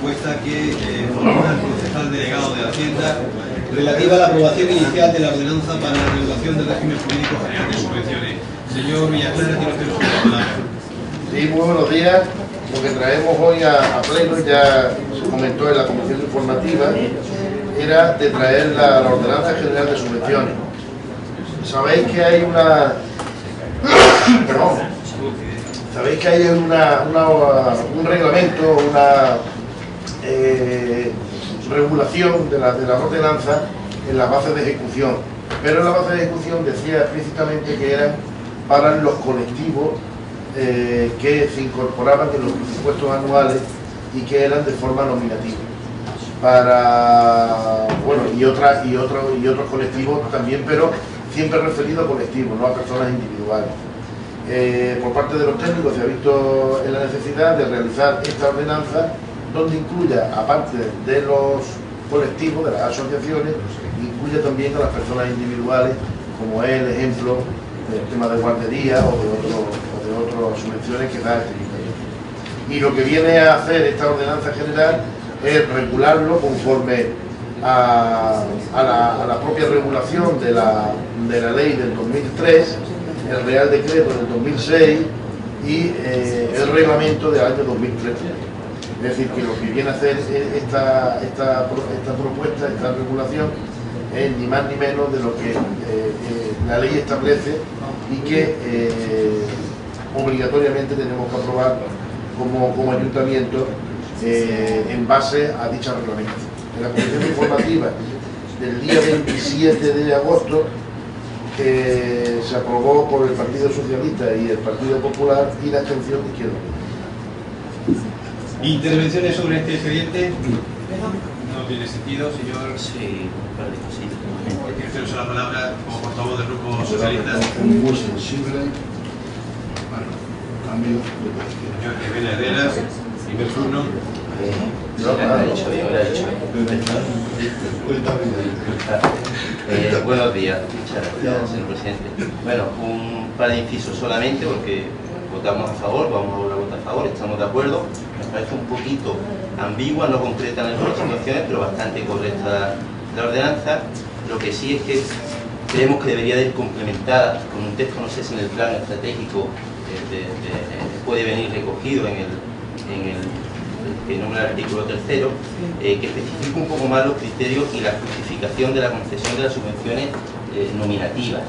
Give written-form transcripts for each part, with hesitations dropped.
propuesta que formula el concejal delegado de Hacienda relativa a la aprobación inicial de la ordenanza para la regulación del régimen jurídico general de subvenciones. Señor Villaclara, tiene usted la palabra. Sí, muy buenos días. Lo que traemos hoy a pleno, ya se comentó en la comisión informativa, era de traer la ordenanza general de subvenciones. Sabéis que hay una... Perdón. Sabéis que hay un reglamento, una regulación de la ordenanza en la base de ejecución, pero en la base de ejecución decía explícitamente que eran para los colectivos que se incorporaban en los presupuestos anuales y que eran de forma nominativa. Para, bueno, y otros colectivos también, pero siempre referido a colectivos, no a personas individuales. Por parte de los técnicos se ha visto en la necesidad de realizar esta ordenanza donde incluya, aparte de los colectivos, de las asociaciones, incluya también a las personas individuales, como es el ejemplo del tema de guardería o de otras subvenciones que da este ministerio. Y lo que viene a hacer esta ordenanza general es regularlo conforme a la propia regulación de la ley del 2003, el Real Decreto del 2006 y el reglamento del año 2013. Es decir, que lo que viene a hacer esta propuesta, esta regulación, es ni más ni menos de lo que la ley establece y que obligatoriamente tenemos que aprobar como ayuntamiento en base a dicha reglamentación. En la comisión informativa del día 27 de agosto se aprobó por el Partido Socialista y el Partido Popular y la abstención de Izquierda Unida. ¿Intervenciones sobre este expediente? No tiene sentido, señor. Sí, tiene usted usa la palabra como portavoz del Grupo Socialista. Muy sensible. Bueno, cambio de posición. Señor Rivera Herrera, primer turno. Buenos días, muchas gracias, señor presidente. Bueno, un par de incisos solamente, porque votamos a favor, vamos a votar a favor, estamos de acuerdo. Nos parece un poquito ambigua, no concreta en algunas situaciones, pero bastante correcta la ordenanza. Lo que sí es que creemos que debería de ir complementada con un texto, no sé si en el plan estratégico puede venir recogido en el que nombra el artículo 3º, que especifique un poco más los criterios y la justificación de la concesión de las subvenciones nominativas.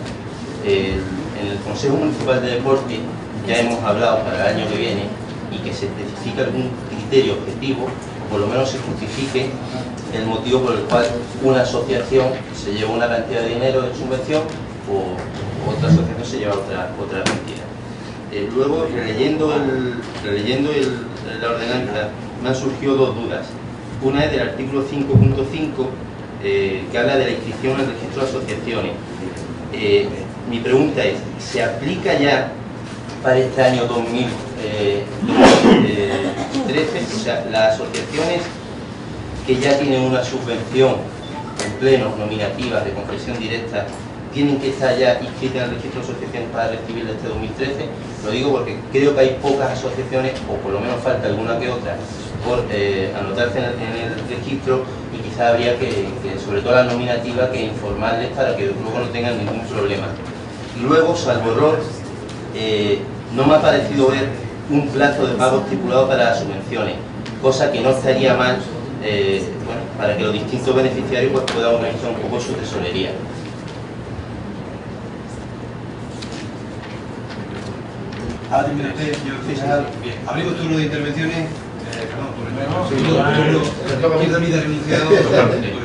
En el Consejo Municipal de Deporte ya hemos hablado para el año que viene y que se especifique algún criterio objetivo, o por lo menos se justifique el motivo por el cual una asociación se lleva una cantidad de dinero de subvención o otra asociación se lleva otra cantidad. Luego, releyendo la ordenanza, me han surgido dos dudas. Una es del artículo 5.5, que habla de la inscripción en el registro de asociaciones. Mi pregunta es, ¿se aplica ya para este año 2013? O sea, las asociaciones que ya tienen una subvención en pleno, nominativa, de concesión directa, tienen que estar ya inscritas en el registro de asociaciones para recibirla este 2013. Lo digo porque creo que hay pocas asociaciones, o por lo menos falta alguna que otra, por anotarse en el registro, y quizá habría que, sobre todo las nominativas, que informarles para que luego no tengan ningún problema. Y luego, salvo error, no me ha parecido ver un plazo de pago estipulado para las subvenciones, cosa que no estaría mal, bueno, para que los distintos beneficiarios pues, puedan organizar un poco su tesorería. Ahora termina usted, señor concejal. Bien, abrimos turno de intervenciones. Perdón, Izquierda Unida ha renunciado por está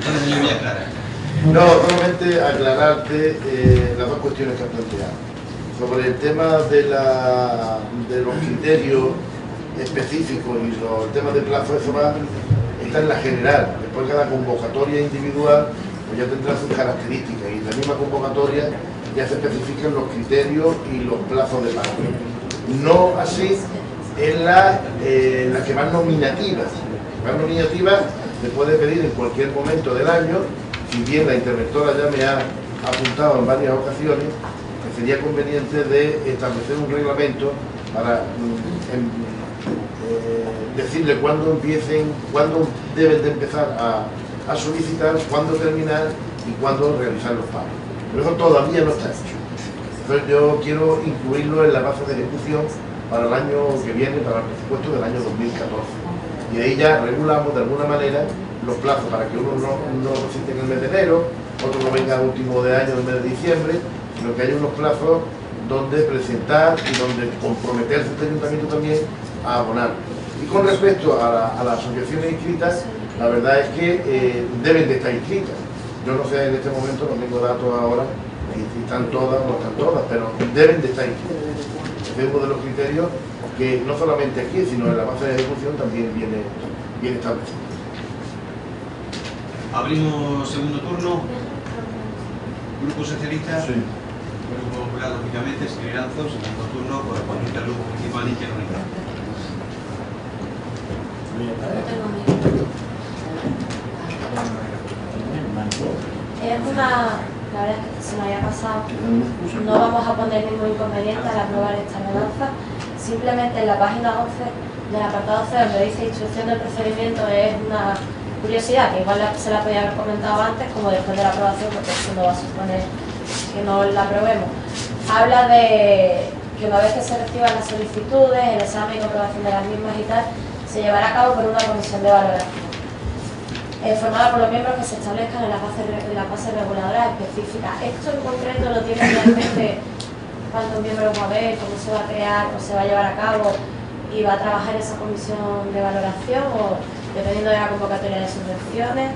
el señor Villaclara. No, solamente aclararte las dos cuestiones que has planteado. Sobre el tema de los criterios específicos y el tema de plazo, eso está en la general. Después cada convocatoria individual pues ya tendrá sus características, y en la misma convocatoria ya se especifican los criterios y los plazos de pago. No así en las que van nominativas. Las nominativas se puede pedir en cualquier momento del año, si bien la interventora ya me ha apuntado en varias ocasiones que sería conveniente de establecer un reglamento para decirle cuándo deben de empezar a solicitar, cuándo terminar y cuándo realizar los pagos. Pero eso todavía no está hecho. Entonces yo quiero incluirlo en la base de ejecución para el año que viene, para el presupuesto del año 2014. Y ahí ya regulamos de alguna manera los plazos para que uno no recite en el mes de enero, otro no venga a último de año, en el mes de diciembre, sino que hay unos plazos donde presentar y donde comprometerse este ayuntamiento también a abonar. Y con respecto a las asociaciones inscritas, la verdad es que deben de estar inscritas. Yo no sé, en este momento no tengo datos ahora si están todas o no están todas, pero deben de estar inscritas. Es uno de los criterios que no solamente aquí, sino en la base de ejecución también viene establecido. Abrimos segundo turno. Grupo Socialista. Sí. Grupo Popular, lógicamente, Escribiranzo, segundo turno, correspondiente al grupo principal Izquierda Unida. Es la verdad es que se me había pasado, no vamos a poner ningún inconveniente al aprobar esta ordenanza, simplemente en la página 11 del apartado C, donde dice instrucción del procedimiento, es una curiosidad que igual se la podía haber comentado antes, como después de la aprobación, porque eso no va a suponer que no la aprobemos. Habla de que una vez que se reciban las solicitudes, el examen y comprobación de las mismas y tal, se llevará a cabo por una comisión de valoración, formada por los miembros que se establezcan en las bases reguladoras específicas. Esto en concreto lo tiene realmente cuántos miembros va a haber, cómo se va a crear, cómo se va a llevar a cabo y va a trabajar esa comisión de valoración, o dependiendo de la convocatoria de subvenciones.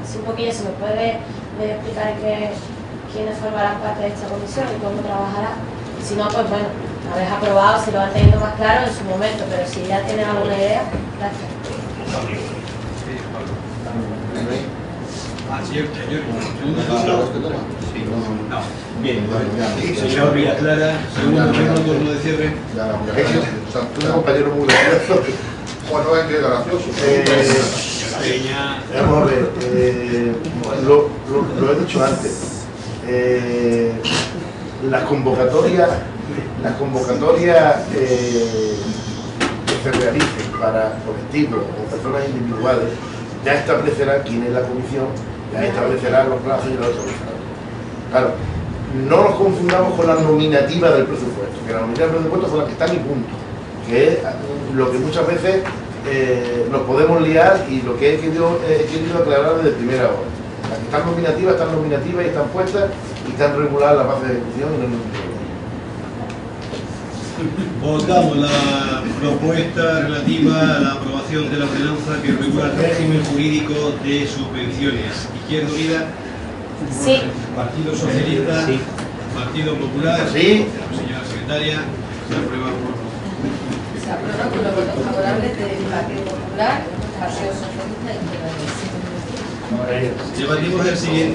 Así un poquillo, ¿se me puede explicar quiénes formarán parte de esta comisión y cómo trabajará? Si no, pues bueno, una vez aprobado, si lo van teniendo más claro en su momento, pero si ya tienen alguna idea, gracias. Señor, segundo turno. No. Bien, señor Villaclara, segundo turno de cierre. Un compañero muy gracioso. Bueno, es que gracioso. Vamos a ver, lo he dicho antes. Las convocatorias que se realicen para colectivos o personas individuales ya establecerá quién es la comisión, ya establecerá los plazos y los establecerá. Claro, no nos confundamos con la nominativa del presupuesto, que la nominativa del presupuesto son las que están y punto, que es lo que muchas veces nos podemos liar, y lo que he querido aclarar desde primera hora. Las que están nominativas y están puestas y están reguladas la base de ejecución y no hay ningún problema. Votamos la propuesta relativa a la aprobación de la ordenanza que regula el régimen jurídico de subvenciones. Izquierda Unida. Sí. Partido Socialista. Sí. Partido Popular. Sí. Señora Secretaria, se aprueba por... Se aprueba con los votos favorables del Partido Popular, Partido Socialista y Izquierda Unida. Debatimos el siguiente.